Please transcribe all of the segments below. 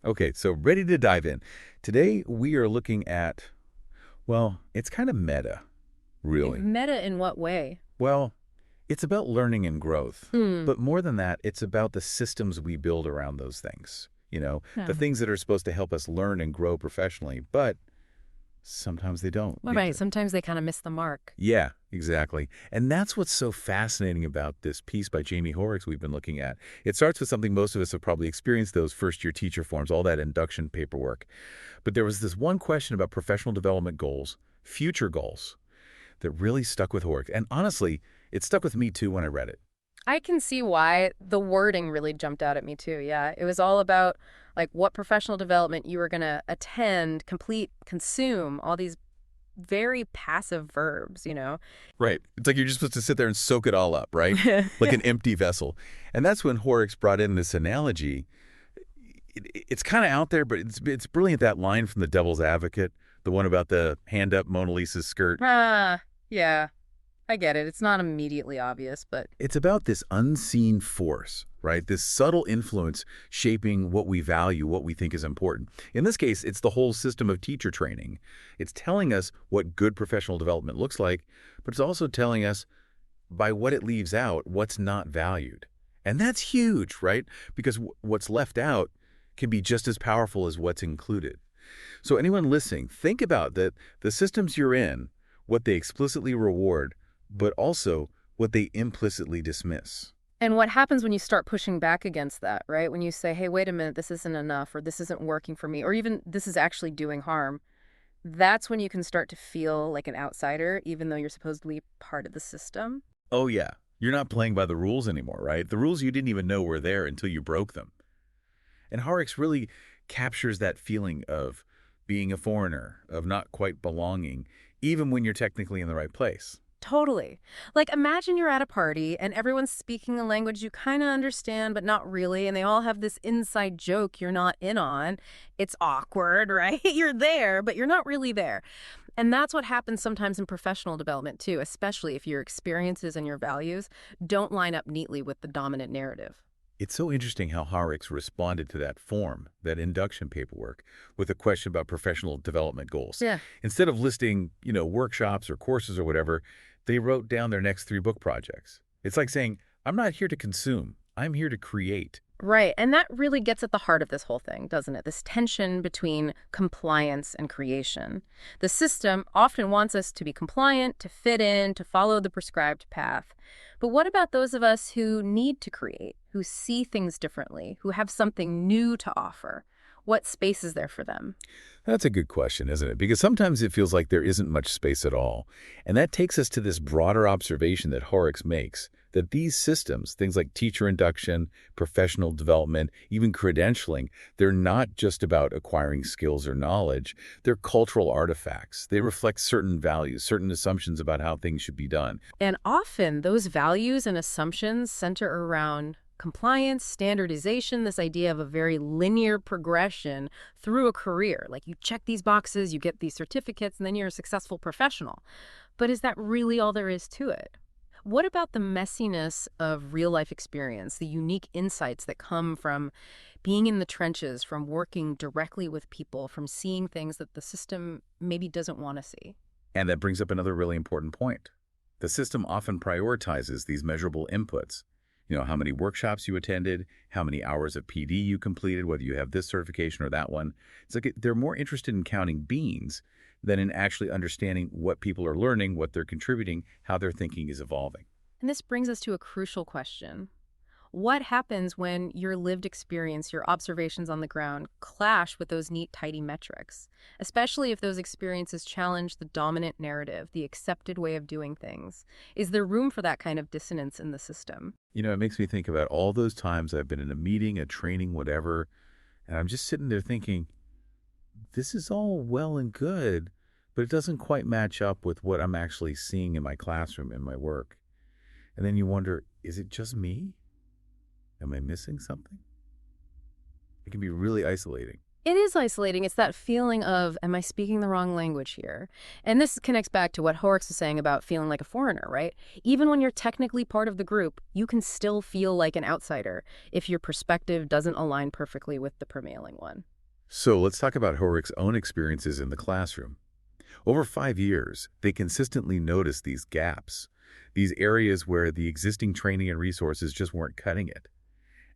Okay, so ready to dive in. Today we are looking at, well, it's kind of meta, really. Meta in what way? Well, it's about learning and growth. Hmm. But more than that, it's about the systems we build around those things. The Yeah. things that are supposed to help us learn and grow professionally, but sometimes they don't. Well, right. Sometimes they kind of miss the mark. Yeah, exactly. And that's what's so fascinating about this piece by Jaime Hoerricks we've been looking at. It starts with something most of us have probably experienced, those first-year teacher forms, all that induction paperwork. But there was this one question about professional development goals, future goals, that really stuck with Hoerricks. And honestly, it stuck with me too when I read it. I can see why the wording really jumped out at me too. Yeah. It was all about like what professional development you were going to attend, complete, consume, all these very passive verbs. Right. It's like you're just supposed to sit there and soak it all up, right? Like an empty vessel. And that's when Hoerricks brought in this analogy. It's kind of out there, but it's brilliant, that line from The Devil's Advocate, the one about the hand up Mona Lisa's skirt. Yeah. I get it. It's not immediately obvious, but It's about this unseen force, right? This subtle influence shaping what we value, what we think is important. In this case, it's the whole system of teacher training. It's telling us what good professional development looks like, but it's also telling us by what it leaves out, what's not valued. And that's huge, right? Because what's left out can be just as powerful as what's included. So anyone listening, think about that the systems you're in, what they explicitly reward, but also what they implicitly dismiss. and what happens when you start pushing back against that, right? When you say, hey, wait a minute, this isn't enough, or this isn't working for me, or even this is actually doing harm, that's when you can start to feel like an outsider, even though you're supposedly part of the system. Oh yeah, you're not playing by the rules anymore, right? The rules you didn't even know were there until you broke them. And Horrocks really captures that feeling of being a foreigner, of not quite belonging, even when you're technically in the right place. Totally. Like, imagine you're at a party and everyone's speaking a language you kind of understand, but not really, and they all have this inside joke you're not in on. It's awkward, right? You're there, but you're not really there. And that's what happens sometimes in professional development, too, especially if your experiences and your values don't line up neatly with the dominant narrative. It's so interesting how Horrocks responded to that form, that induction paperwork, with a question about professional development goals. Yeah. Instead of listing, workshops or courses or whatever, they wrote down their next 3 book projects. It's like saying, I'm not here to consume, I'm here to create. Right. And that really gets at the heart of this whole thing, doesn't it? This tension between compliance and creation. The system often wants us to be compliant, to fit in, to follow the prescribed path. But what about those of us who need to create, who see things differently, who have something new to offer? What space is there for them? That's a good question, isn't it? Because sometimes it feels like there isn't much space at all. And that takes us to this broader observation that Horrocks makes, that these systems, things like teacher induction, professional development, even credentialing, they're not just about acquiring skills or knowledge. They're cultural artifacts. They reflect certain values, certain assumptions about how things should be done. And often those values and assumptions center around compliance, standardization, this idea of a very linear progression through a career. Like you check these boxes, you get these certificates, and then you're a successful professional. But is that really all there is to it? What about the messiness of real life experience, the unique insights that come from being in the trenches, from working directly with people, from seeing things that the system maybe doesn't want to see? And that brings up another really important point. The system often prioritizes these measurable inputs. How many workshops you attended, how many hours of PD you completed, whether you have this certification or that one. It's like they're more interested in counting beans than in actually understanding what people are learning, what they're contributing, how their thinking is evolving. And this brings us to a crucial question. What happens when your lived experience, your observations on the ground, clash with those neat, tidy metrics? Especially if those experiences challenge the dominant narrative, the accepted way of doing things. Is there room for that kind of dissonance in the system? It makes me think about all those times I've been in a meeting, a training, whatever, and I'm just sitting there thinking, this is all well and good, but it doesn't quite match up with what I'm actually seeing in my classroom, in my work. And then you wonder, is it just me? Am I missing something? It can be really isolating. It is isolating. It's that feeling of, am I speaking the wrong language here? And this connects back to what Horrocks was saying about feeling like a foreigner, right? Even when you're technically part of the group, you can still feel like an outsider if your perspective doesn't align perfectly with the prevailing one. So let's talk about Hoerricks' own experiences in the classroom. Over 5 years, they consistently noticed these gaps, these areas where the existing training and resources just weren't cutting it.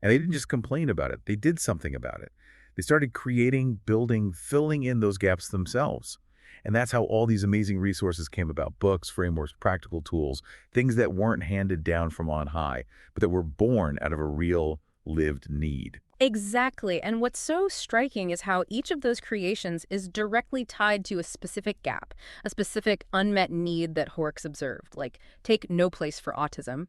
And they didn't just complain about it, they did something about it. They started creating, building, filling in those gaps themselves. And that's how all these amazing resources came about: books, frameworks, practical tools, things that weren't handed down from on high, but that were born out of a real lived need. Exactly. And what's so striking is how each of those creations is directly tied to a specific gap, a specific unmet need that Horrocks observed. Like, take No Place for Autism.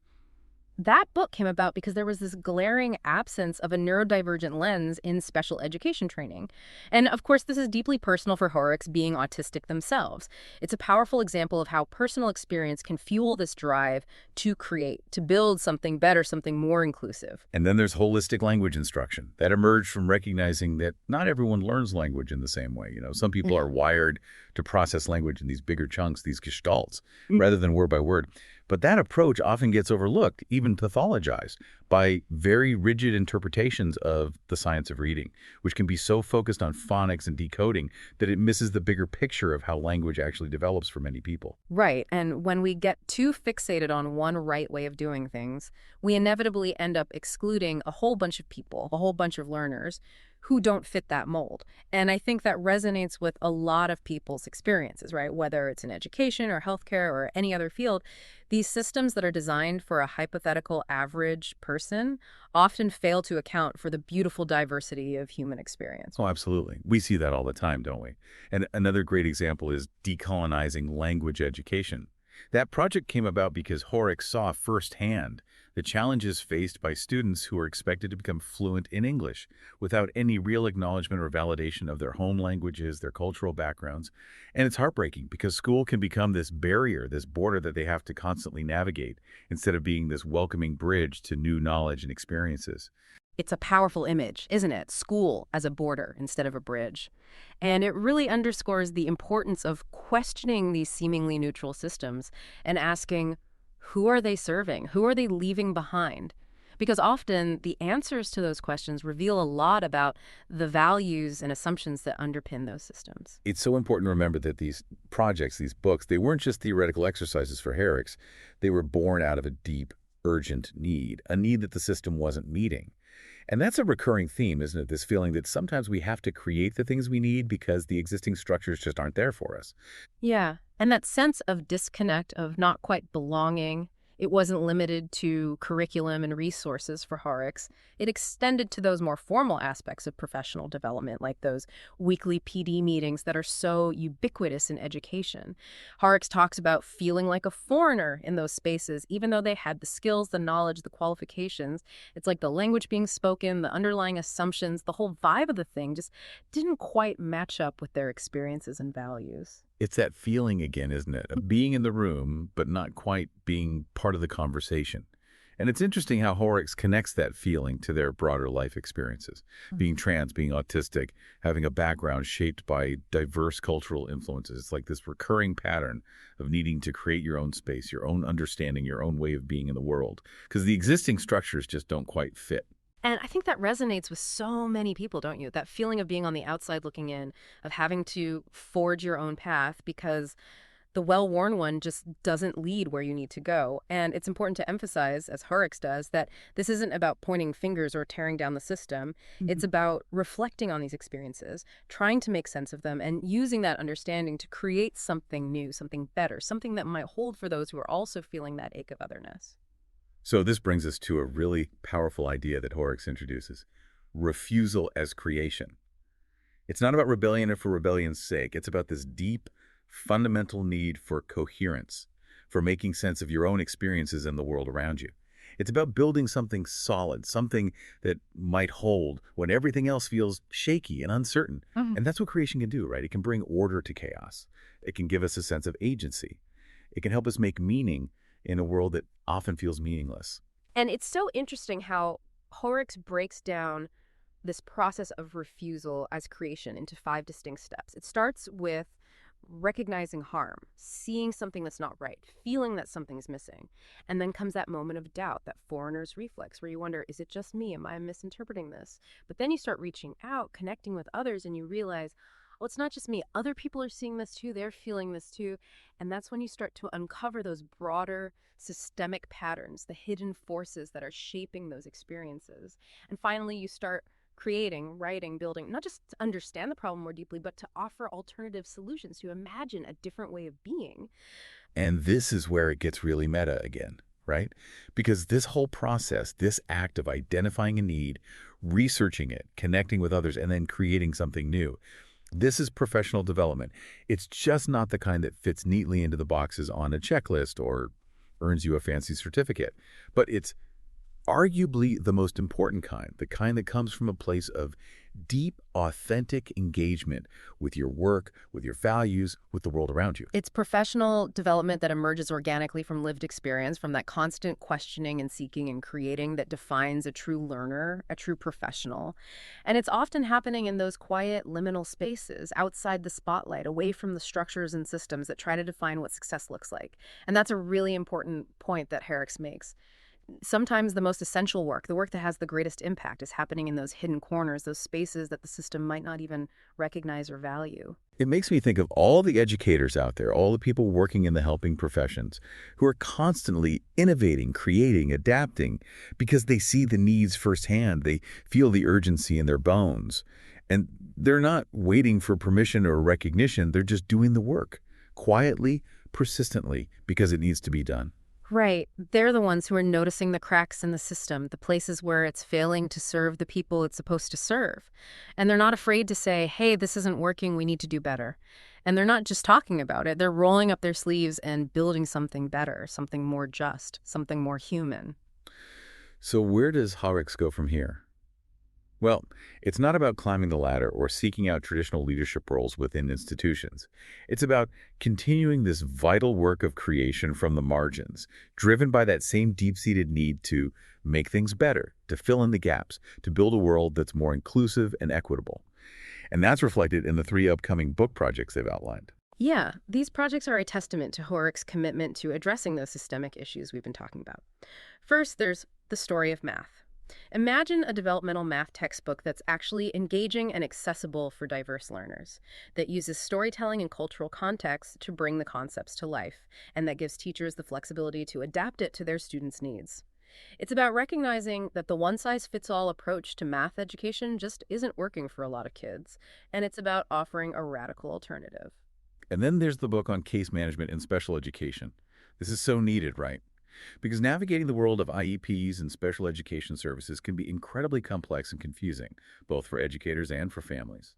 That book came about because there was this glaring absence of a neurodivergent lens in special education training. And of course, this is deeply personal for Horrocks, being autistic themselves. It's a powerful example of how personal experience can fuel this drive to create, to build something better, something more inclusive. And then there's holistic language instruction that emerged from recognizing that not everyone learns language in the same way. Some people are wired to process language in these bigger chunks, these gestalts, rather than word by word. But that approach often gets overlooked, even pathologized, by very rigid interpretations of the science of reading, which can be so focused on phonics and decoding that it misses the bigger picture of how language actually develops for many people. Right. And when we get too fixated on one right way of doing things, we inevitably end up excluding a whole bunch of people, a whole bunch of learners who don't fit that mold. And I think that resonates with a lot of people's experiences, right? Whether it's in education or healthcare or any other field, these systems that are designed for a hypothetical average person often fail to account for the beautiful diversity of human experience. Oh, absolutely. We see that all the time, don't we? And another great example is decolonizing language education. That project came about because Horrocks saw firsthand the challenges faced by students who are expected to become fluent in English without any real acknowledgement or validation of their home languages, their cultural backgrounds. And it's heartbreaking because school can become this barrier, this border that they have to constantly navigate instead of being this welcoming bridge to new knowledge and experiences. It's a powerful image, isn't it? School as a border instead of a bridge. And it really underscores the importance of questioning these seemingly neutral systems and asking, who are they serving? Who are they leaving behind? Because often the answers to those questions reveal a lot about the values and assumptions that underpin those systems. It's so important to remember that these projects, these books, they weren't just theoretical exercises for Herrick's. They were born out of a deep, urgent need, a need that the system wasn't meeting. And that's a recurring theme, isn't it? This feeling that sometimes we have to create the things we need because the existing structures just aren't there for us. Yeah. And that sense of disconnect, of not quite belonging, it wasn't limited to curriculum and resources for Horrocks. It extended to those more formal aspects of professional development, like those weekly PD meetings that are so ubiquitous in education. Horrocks talks about feeling like a foreigner in those spaces, even though they had the skills, the knowledge, the qualifications. It's like the language being spoken, the underlying assumptions, the whole vibe of the thing just didn't quite match up with their experiences and values. It's that feeling again, isn't it? Of being in the room, but not quite being part of the conversation. And it's interesting how Horrocks connects that feeling to their broader life experiences. Being trans, being autistic, having a background shaped by diverse cultural influences. It's like this recurring pattern of needing to create your own space, your own understanding, your own way of being in the world. Because the existing structures just don't quite fit. And I think that resonates with so many people, don't you? That feeling of being on the outside looking in, of having to forge your own path because the well-worn one just doesn't lead where you need to go. And it's important to emphasize, as Horrocks does, that this isn't about pointing fingers or tearing down the system. It's about reflecting on these experiences, trying to make sense of them, and using that understanding to create something new, something better, something that might hold for those who are also feeling that ache of otherness. So this brings us to a really powerful idea that Horrocks introduces: refusal as creation. It's not about rebellion for rebellion's sake. It's about this deep, fundamental need for coherence, for making sense of your own experiences in the world around you. It's about building something solid, something that might hold when everything else feels shaky and uncertain. And that's what creation can do, right? It can bring order to chaos. It can give us a sense of agency. It can help us make meaning in a world that often feels meaningless. And it's so interesting how Horrocks breaks down this process of refusal as creation into 5 distinct steps. It starts with recognizing harm, seeing something that's not right, feeling that something's missing. And then comes that moment of doubt, that foreigner's reflex, where you wonder, is it just me? Am I misinterpreting this? But then you start reaching out, connecting with others, and you realize, oh, it's not just me. Other people are seeing this too. They're feeling this too. And that's when you start to uncover those broader systemic patterns, the hidden forces that are shaping those experiences. And finally, you start creating, writing, building, not just to understand the problem more deeply, but to offer alternative solutions, to imagine a different way of being. And this is where it gets really meta again, right? Because this whole process, this act of identifying a need, researching it, connecting with others, and then creating something new, this is professional development. It's just not the kind that fits neatly into the boxes on a checklist or earns you a fancy certificate. But it's arguably the most important kind, the kind that comes from a place of deep, authentic engagement with your work, with your values, with the world around you. It's professional development that emerges organically from lived experience, from that constant questioning and seeking and creating that defines a true learner, a true professional. And it's often happening in those quiet, liminal spaces, outside the spotlight, away from the structures and systems that try to define what success looks like. And that's a really important point that Hoerricks makes. Sometimes the most essential work, the work that has the greatest impact, is happening in those hidden corners, those spaces that the system might not even recognize or value. It makes me think of all the educators out there, all the people working in the helping professions, who are constantly innovating, creating, adapting, because they see the needs firsthand. They feel the urgency in their bones. And they're not waiting for permission or recognition. They're just doing the work, quietly, persistently, because it needs to be done. Right. They're the ones who are noticing the cracks in the system, the places where it's failing to serve the people it's supposed to serve. And they're not afraid to say, hey, this isn't working, we need to do better. And they're not just talking about it, they're rolling up their sleeves and building something better, something more just, something more human. So where does Hoerricks go from here? Well, it's not about climbing the ladder or seeking out traditional leadership roles within institutions. It's about continuing this vital work of creation from the margins, driven by that same deep-seated need to make things better, to fill in the gaps, to build a world that's more inclusive and equitable. And that's reflected in the 3 upcoming book projects they've outlined. Yeah, these projects are a testament to Hoerricks' commitment to addressing those systemic issues we've been talking about. First, there's The Story of Math. Imagine a developmental math textbook that's actually engaging and accessible for diverse learners, that uses storytelling and cultural context to bring the concepts to life, and that gives teachers the flexibility to adapt it to their students' needs. It's about recognizing that the one-size-fits-all approach to math education just isn't working for a lot of kids, and it's about offering a radical alternative. And then there's the book on case management in special education. This is so needed, right? Because navigating the world of IEPs and special education services can be incredibly complex and confusing, both for educators and for families.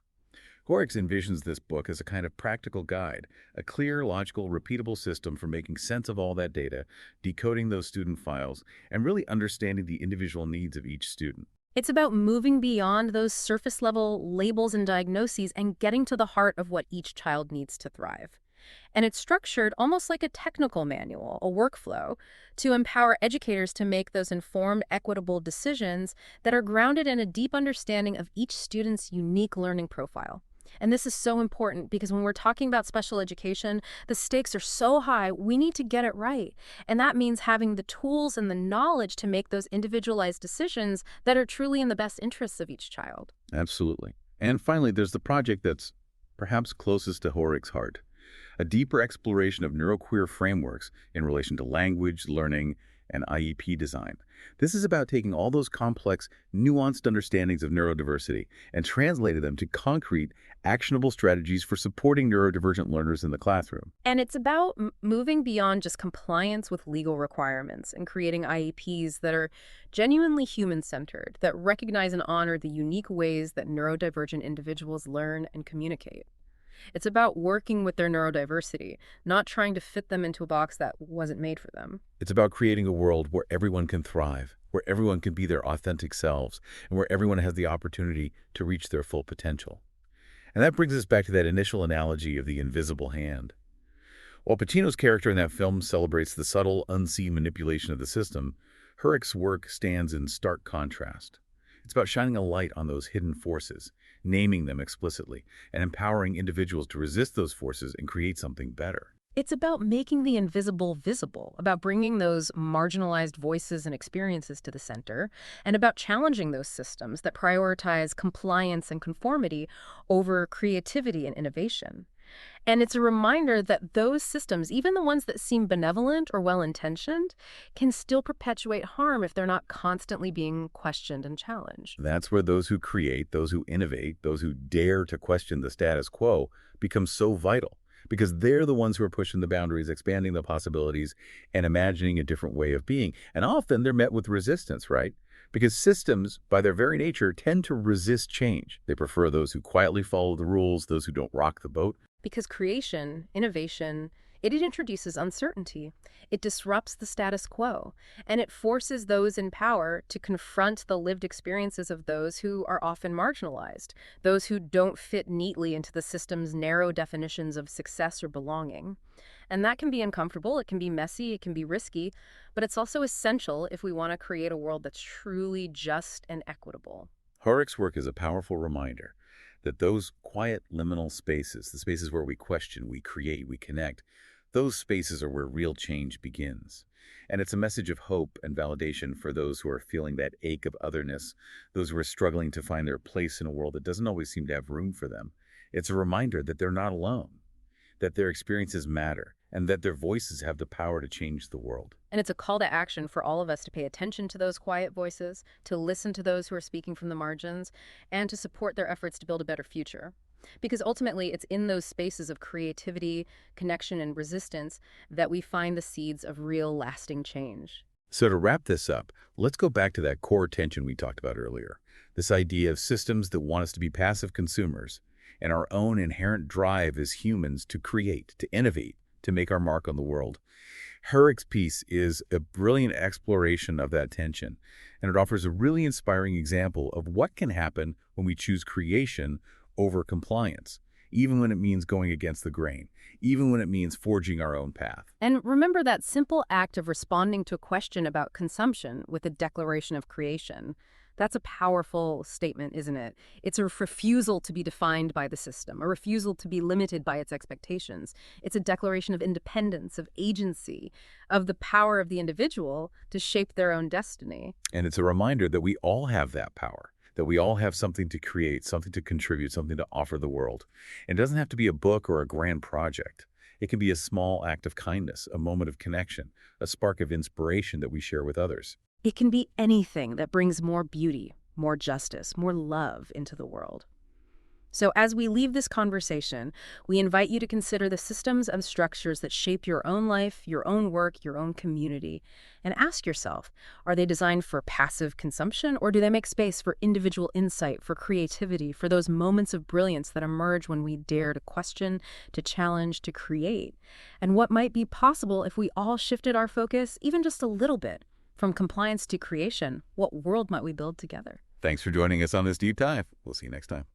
Hoerricks envisions this book as a kind of practical guide, a clear, logical, repeatable system for making sense of all that data, decoding those student files, and really understanding the individual needs of each student. It's about moving beyond those surface-level labels and diagnoses and getting to the heart of what each child needs to thrive. And it's structured almost like a technical manual, a workflow, to empower educators to make those informed, equitable decisions that are grounded in a deep understanding of each student's unique learning profile. And this is so important because when we're talking about special education, the stakes are so high, we need to get it right. And that means having the tools and the knowledge to make those individualized decisions that are truly in the best interests of each child. Absolutely. And finally, there's the project that's perhaps closest to Hoerricks' heart, a deeper exploration of neuroqueer frameworks in relation to language, learning, and IEP design. This is about taking all those complex, nuanced understandings of neurodiversity and translating them to concrete, actionable strategies for supporting neurodivergent learners in the classroom. And it's about moving beyond just compliance with legal requirements and creating IEPs that are genuinely human-centered, that recognize and honor the unique ways that neurodivergent individuals learn and communicate. It's about working with their neurodiversity, not trying to fit them into a box that wasn't made for them. It's about creating a world where everyone can thrive, where everyone can be their authentic selves, and where everyone has the opportunity to reach their full potential. And that brings us back to that initial analogy of the invisible hand. While Pacino's character in that film celebrates the subtle, unseen manipulation of the system, Hoerricks' work stands in stark contrast. It's about shining a light on those hidden forces, naming them explicitly, and empowering individuals to resist those forces and create something better. It's about making the invisible visible, about bringing those marginalized voices and experiences to the center, and about challenging those systems that prioritize compliance and conformity over creativity and innovation. And it's a reminder that those systems, even the ones that seem benevolent or well-intentioned, can still perpetuate harm if they're not constantly being questioned and challenged. That's where those who create, those who innovate, those who dare to question the status quo become so vital, because they're the ones who are pushing the boundaries, expanding the possibilities, and imagining a different way of being. And often they're met with resistance, right? Because systems, by their very nature, tend to resist change. They prefer those who quietly follow the rules, those who don't rock the boat. Because creation, innovation, it introduces uncertainty. It disrupts the status quo, and it forces those in power to confront the lived experiences of those who are often marginalized, those who don't fit neatly into the system's narrow definitions of success or belonging. And that can be uncomfortable, it can be messy, it can be risky, but it's also essential if we want to create a world that's truly just and equitable. Hoerricks' work is a powerful reminder that those quiet liminal spaces, the spaces where we question, we create, we connect, those spaces are where real change begins. And it's a message of hope and validation for those who are feeling that ache of otherness, those who are struggling to find their place in a world that doesn't always seem to have room for them. It's a reminder that they're not alone, that their experiences matter, and that their voices have the power to change the world. And it's a call to action for all of us to pay attention to those quiet voices, to listen to those who are speaking from the margins, and to support their efforts to build a better future. Because ultimately, it's in those spaces of creativity, connection, and resistance that we find the seeds of real, lasting change. So to wrap this up, let's go back to that core tension we talked about earlier. This idea of systems that want us to be passive consumers, and our own inherent drive as humans to create, to innovate, to make our mark on the world. Hoerricks' piece is a brilliant exploration of that tension, and it offers a really inspiring example of what can happen when we choose creation over compliance, even when it means going against the grain, even when it means forging our own path. And remember that simple act of responding to a question about consumption with a declaration of creation. That's a powerful statement, isn't it? It's a refusal to be defined by the system, a refusal to be limited by its expectations. It's a declaration of independence, of agency, of the power of the individual to shape their own destiny. And it's a reminder that we all have that power, that we all have something to create, something to contribute, something to offer the world. And it doesn't have to be a book or a grand project. It can be a small act of kindness, a moment of connection, a spark of inspiration that we share with others. It can be anything that brings more beauty, more justice, more love into the world. So as we leave this conversation, we invite you to consider the systems and structures that shape your own life, your own work, your own community, and ask yourself, are they designed for passive consumption, or do they make space for individual insight, for creativity, for those moments of brilliance that emerge when we dare to question, to challenge, to create? And what might be possible if we all shifted our focus even just a little bit? From compliance to creation, what world might we build together? Thanks for joining us on this deep dive. We'll see you next time.